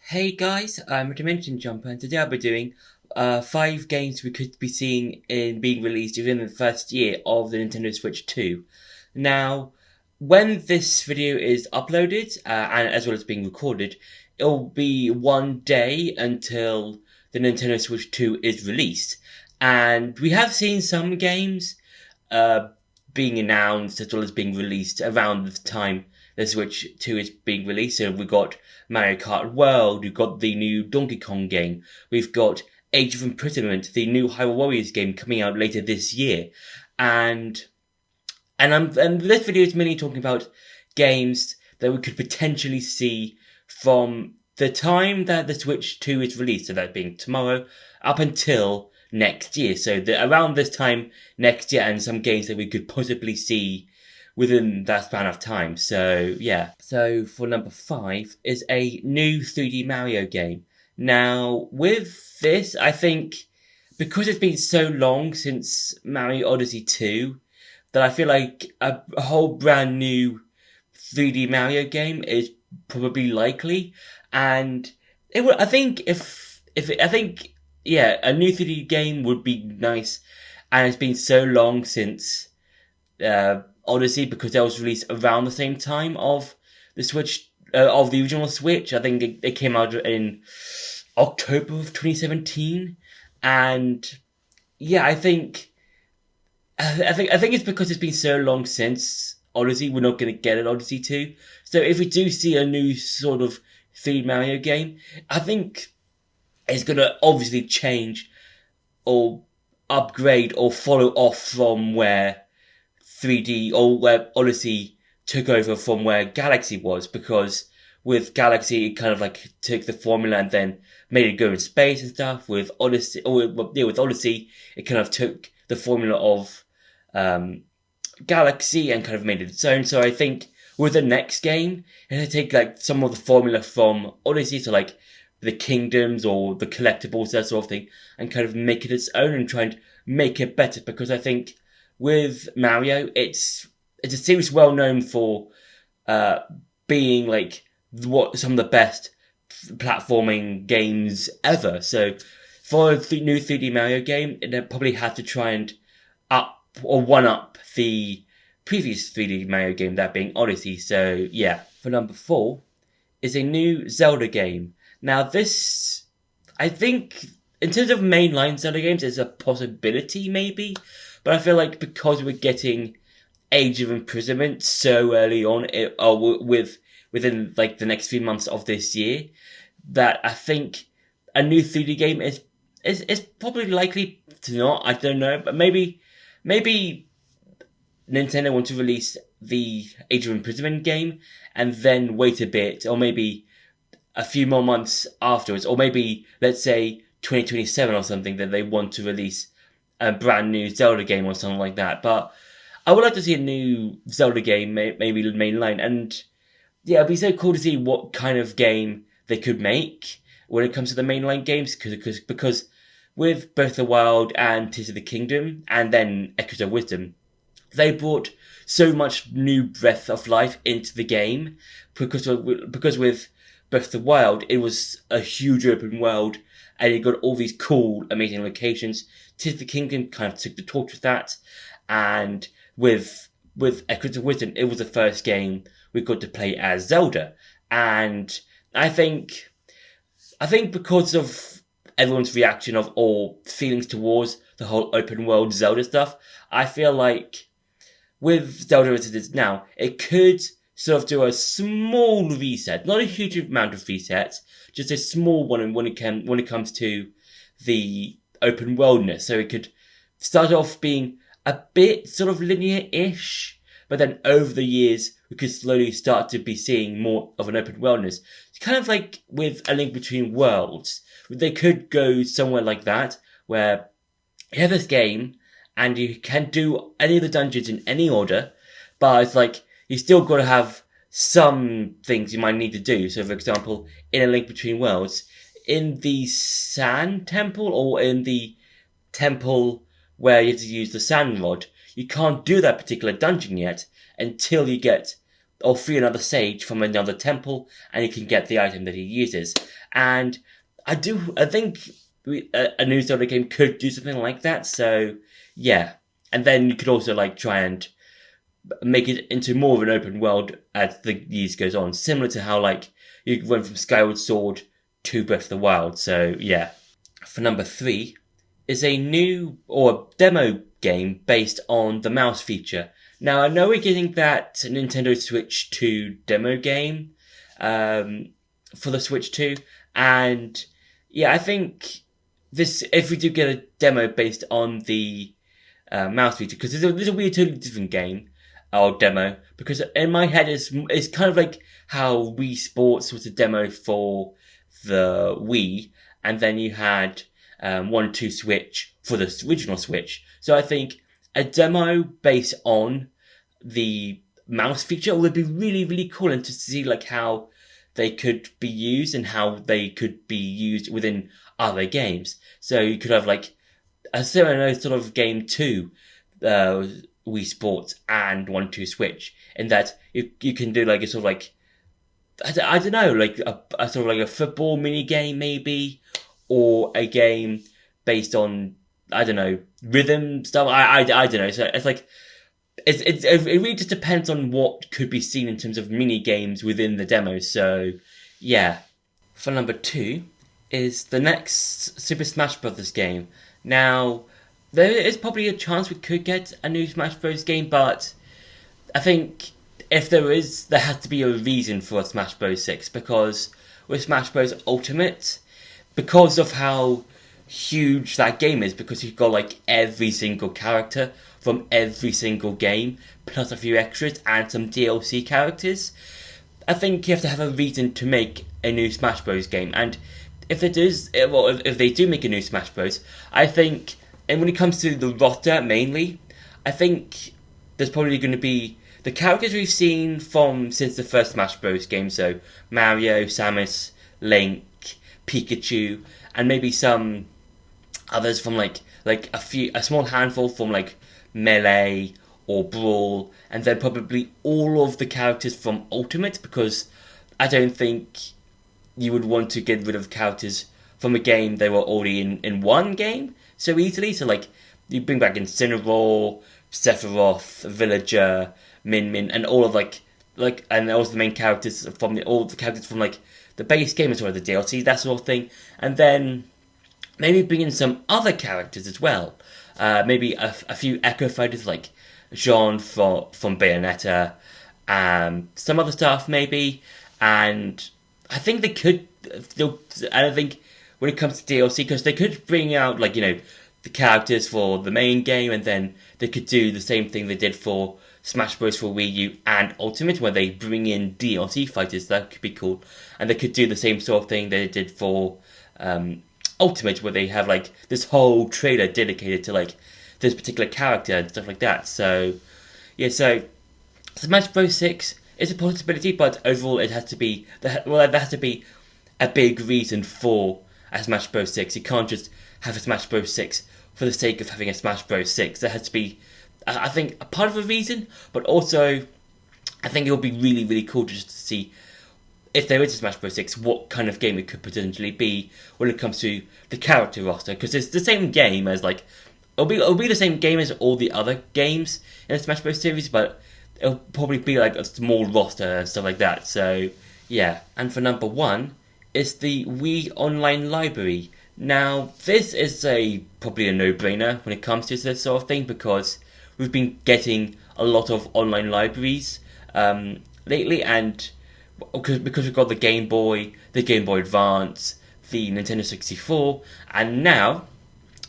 Hey guys, I'm Dimension Jumper, and today I'll be doing 5 games we could be seeing in being released within the first year of the Nintendo Switch 2. Now, when this video is uploaded, and as well as being recorded, it'll be one day until the Nintendo Switch 2 is released. And we have seen some games uh, being announced as well as being released around the time the Switch 2 is being released. So we've got Mario Kart World, we've got the new Donkey Kong game, we've got Age of Imprisonment, the new Hyrule Warriors game coming out later this year. And and this video is mainly talking about games that we could potentially see from the time that the Switch 2 is released, so that being tomorrow, up until next year. So around this time next year, and some games that we could possibly see within that span of time. So yeah. So for number 5 is a new 3D Mario game. Now with this, I think because it's been so long since Mario Odyssey 2, that I feel like a whole brand new 3D Mario game is probably likely, and it would. I think yeah, a new 3D game would be nice, and it's been so long since Odyssey because that was released around the same time of the Switch of the original Switch. I think it came out in October of 2017, and yeah, I think it's because it's been so long since Odyssey, we're not going to get an Odyssey 2. So if we do see a new sort of 3D Mario game, I think it's going to obviously change or upgrade or follow off from where 3D or where Odyssey took over from where Galaxy was, because with Galaxy it kind of like took the formula and then made it go in space and stuff. With Odyssey, with Odyssey, it kind of took the formula of Galaxy and kind of made it its own. So I think with the next game, it'll take like some of the formula from Odyssey, so like the kingdoms or the collectibles, that sort of thing, and kind of make it its own and try and make it better. Because I think with Mario, it's a series well known for being like what some of the best platforming games ever. So for a new 3D Mario game, it probably had to try and up or one up the previous 3D Mario game, that being Odyssey. So yeah. For number 4 is a new Zelda game. Now this, I think, in terms of mainline Zelda games, is a possibility maybe, but I feel like because we're getting Age of Imprisonment so early on, within like the next few months of this year, that I think a new 3D game is probably likely to not. I don't know, but maybe Nintendo want to release the Age of Imprisonment game and then wait a bit, or maybe a few more months afterwards, or maybe let's say 2027 or something, that they want to release a brand new Zelda game or something like that. But I would like to see a new Zelda game, maybe mainline, and yeah, it'd be so cool to see what kind of game they could make when it comes to the mainline games, because with Breath of the Wild and Tears of the Kingdom, and then Echoes of Wisdom, they brought so much new breath of life into the game. Because with Breath of the Wild, it was a huge open world, and you got all these cool, amazing locations. Tears of the Kingdom kind of took the torch with that, and with Echoes of Wisdom, it was the first game we got to play as Zelda, and I think because of everyone's reaction of or feelings towards the whole open world Zelda stuff, I feel like with Zelda as it is now, it could sort of do a small reset, not a huge amount of resets, just a small one when it comes to the open worldness. So it could start off being a bit sort of linear-ish, but then over the years, we could slowly start to be seeing more of an open worldness. It's kind of like with A Link Between Worlds. They could go somewhere like that, where you have this game, and you can do any of the dungeons in any order, but it's like, you still got to have some things you might need to do. So for example, in A Link Between Worlds, in the Sand Temple, or in the temple where you have to use the sand rod, you can't do that particular dungeon yet until you get or free another sage from another temple, and you can get the item that he uses. And I think a new Zelda game could do something like that. So yeah, and then you could also like try and make it into more of an open world as the years goes on, similar to how like you went from Skyward Sword to Breath of the Wild. So yeah. For number 3 is a new or demo game based on the mouse feature. Now I know we're getting that Nintendo Switch 2 demo game for the Switch 2, and yeah, I think this, if we do get a demo based on the mouse feature, because there's a weird, totally different game or demo, because in my head it's kind of like how Wii Sports was a demo for the Wii, and then you had 1-2 Switch for the original Switch. So I think a demo based on the mouse feature would be really, really cool, and to see like how they could be used and how they could be used within other games. So you could have like a similar sort of game to Wii Sports and 1-2 Switch, in that you can do like a sort of like, I don't know, like a sort of like a football mini game maybe, or a game based on, I don't know, rhythm stuff. I don't know. So it's like it really just depends on what could be seen in terms of mini games within the demo. So yeah. For number 2 is the next Super Smash Bros. Game. Now there is probably a chance we could get a new Smash Bros. Game, but I think if there is, there has to be a reason for a Smash Bros. 6, because with Smash Bros. Ultimate, because of how huge that game is, because you've got like every single character from every single game, plus a few extras and some DLC characters, I think you have to have a reason to make a new Smash Bros. Game. And if if they do make a new Smash Bros., I think, and when it comes to the roster mainly, I think there's probably going to be the characters we've seen since the first Smash Bros. Game, so Mario, Samus, Link, Pikachu, and maybe some others from like a small handful from like Melee or Brawl, and then probably all of the characters from Ultimate, because I don't think you would want to get rid of characters from a game they were already in one game so easily. So like you bring back Incineroar, Sephiroth, Villager, Min, and all of like and also the main characters from all the characters from like the base game as well as the DLC, that sort of thing. And then maybe bring in some other characters as well. Maybe a few Echo Fighters like Jean from Bayonetta, some other stuff maybe. And I think they could, I don't think when it comes to DLC, because they could bring out like, the characters for the main game, and then they could do the same thing they did for Smash Bros. For Wii U and Ultimate, where they bring in DLC fighters. That could be cool. And they could do the same sort of thing they did for Ultimate, where they have like this whole trailer dedicated to like this particular character and stuff like that. So yeah, so Smash Bros. 6 is a possibility, but overall there has to be a big reason for a Smash Bros. 6. You can't just have a Smash Bros. 6 for the sake of having a Smash Bros. 6. There has to be, I think, a part of a reason, but also I think it would be really, really cool just to see if there is a Smash Bros. 6, what kind of game it could potentially be when it comes to the character roster. Because it's the same game as like, it'll be the same game as all the other games in the Smash Bros. Series, but it'll probably be like a small roster and stuff like that. So yeah. And for number 1 is the Wii Online Library. Now this is probably a no-brainer when it comes to this sort of thing, because we've been getting a lot of online libraries lately, and because we've got the Game Boy Advance, the Nintendo 64, and now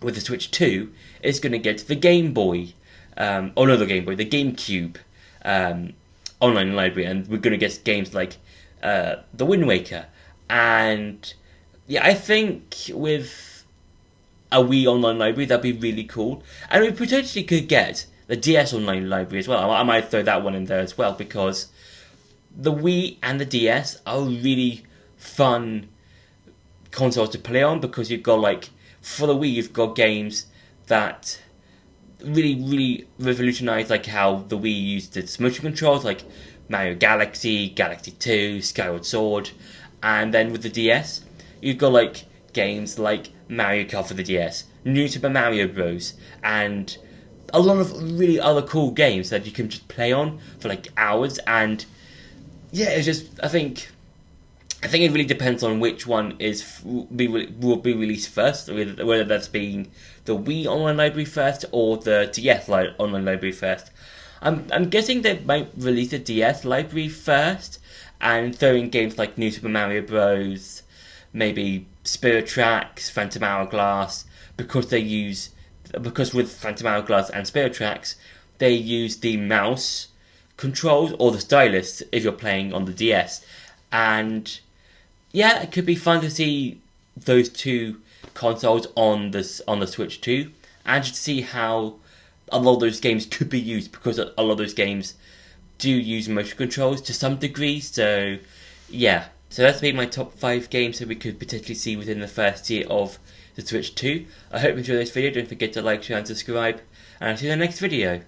with the Switch 2, it's going to get the Game Boy, the GameCube online library, and we're going to get games like the Wind Waker. And yeah, I think with a Wii Online Library, that'd be really cool. And we potentially could get the DS Online Library as well. I might throw that one in there as well, because the Wii and the DS are really fun consoles to play on, because you've got like, for the Wii, you've got games that really, really revolutionized like how the Wii used its motion controls, like Mario Galaxy, Galaxy 2, Skyward Sword, and then with the DS, you've got like games like Mario Kart for the DS, New Super Mario Bros, and a lot of really other cool games that you can just play on for like hours. And yeah, it's just I think it really depends on which one will be released first, whether that's being the Wii Online Library first or the DS Online Library first. I'm guessing they might release the DS library first and throw in games like New Super Mario Bros, maybe Spirit Tracks, Phantom Hourglass, because with Phantom Hourglass and Spirit Tracks they use the mouse controls or the stylus if you're playing on the DS, and yeah, it could be fun to see those two consoles on the Switch too, and to see how a lot of those games could be used, because a lot of those games do use motion controls to some degree. So yeah, so that's been my top 5 games that we could potentially see within the first year of the Switch 2. I hope you enjoyed this video. Don't forget to like, share and subscribe, and I'll see you in the next video.